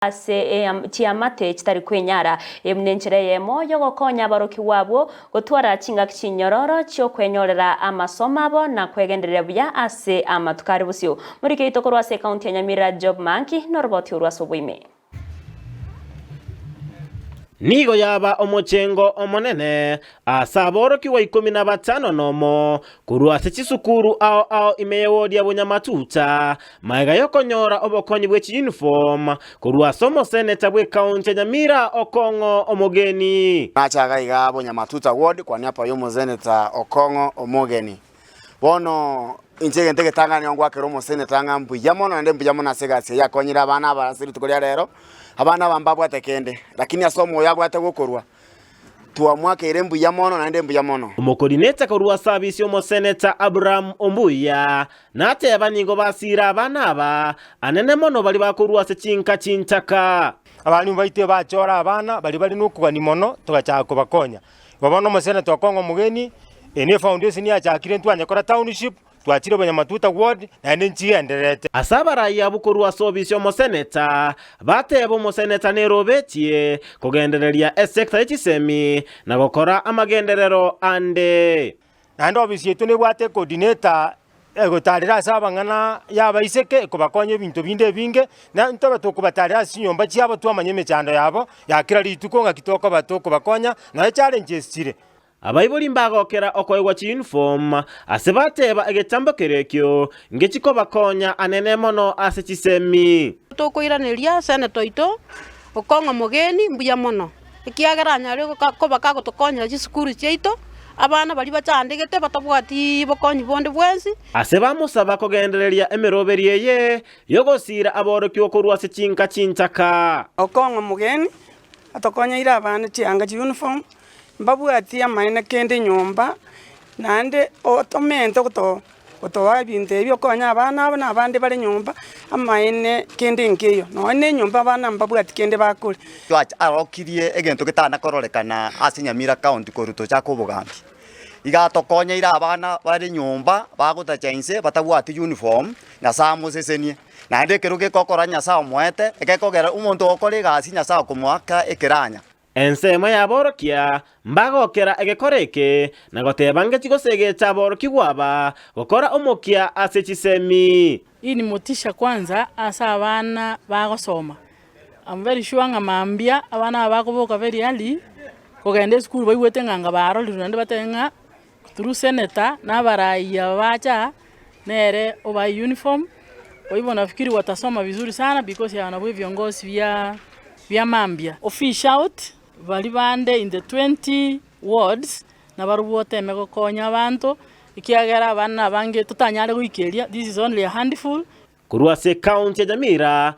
ase chiamate chitari kwenyara emunenchire yemo yogokonya baroki wabo gotwara chingaki chinyororo chio kwenyorera amasomo abo na kwegenderera buya ase amatukari busio muri keitokoro ase county ya Nyamira Job Manki norboti urwaso bwime nigo yaba omochengo omonene asaboroki wa 15 nomo kurwa sechisukuru ao imeyewodia bunyamatuta maiga yokonyora obokonyi bwechi uniform kurwa somo seneta bwe county Nyamira Okongo Omogeni nachaga iga bunyamatuta ward kwa niapa yomo seneta Okongo Omogeni bono inchege ntege tangani ongwa keromo seneta ngambu yamono ndembu yamona segase yakonyira abana barasiri tukolia rero abana bambabwa tekende lakini asomo yagwate gukorwa tuamwaka irembu yamono na ndembu yamono umukoordinator korwa service yomo senator Abraham Ombuya nate abaningo basira abana aba anene mono bali bakorwa sechinka chintaka abani baite bachora abana bali nukugani mono tugachaka kubakonya babono mo senator Okongo Omogeni ene foundation ya chakire ntwanya kora township twachire bunyamatuta ward na nchi enderete asabara ya bukorwa service yomo senator batebo mo senator nerobetie kugendereria sector y'Chisemi na gukora amagenderero ande nando obisietu ne bwate coordinator egotarira asabangana yaba iseke kubakonye bintu binde binge na ntoba tukubatarira sinyomba cyabo twamanye mechando yabo yakira lituko ngakitoko batoko bakonya na challenges chire abayibuli mbagokera okoywa chi uniform asebateba egetambo kerekyo ngechiko bakonya anene mono ase Chisemi tukuiraneria senator ito Okongo Omogeni mbuya mono ikiageranya ryo ko bakagotokonya chisukuru cyeito abana bali bachandegete batabwati bokonyi bonde bwensi asebamusaba kugendereria emeroberie ye yogosira aborokyo korwa sechinka chintaka Okongo Omogeni atokonya ira abana chianga chi uniform mbabwati amaine kende nyomba nande otomento kutowa bintu ebyo konya abana abo nabande bali nyomba amaine kende nkeyo none nyomba abana mbabwati kende bakuri arokirie egento kitana kororekana ase Nyamira county koruto chako Bugambi igatokonya ira abana bali nyomba bagutachainse batabwati uniform na samo sesenie nande keruge kokora nyasa mwete ekekogera umuntu okore gasi nyasa kumwaka ekiranya ensemo ya borokia mbagokera egekoreke na gotebange chigosegeta boroki gwaba gokora omokia ase Chisemi. Hii ni motisha kwanza asa abana bagosoma. I'm very sure ngamambia abana bagoboka very early kogende school bayiwete nganga baro lirande batenga through senator na baraiya bacha nere oba uniform oibo nafikiri watasoma vizuri sana because ya wanabwe viongozi vya mambia official out bali bande in the 20 wards na barubote megokonya abantu ikiagera abana bange tutanyare guikeria this is only a handful kurwa se county ya Nyamira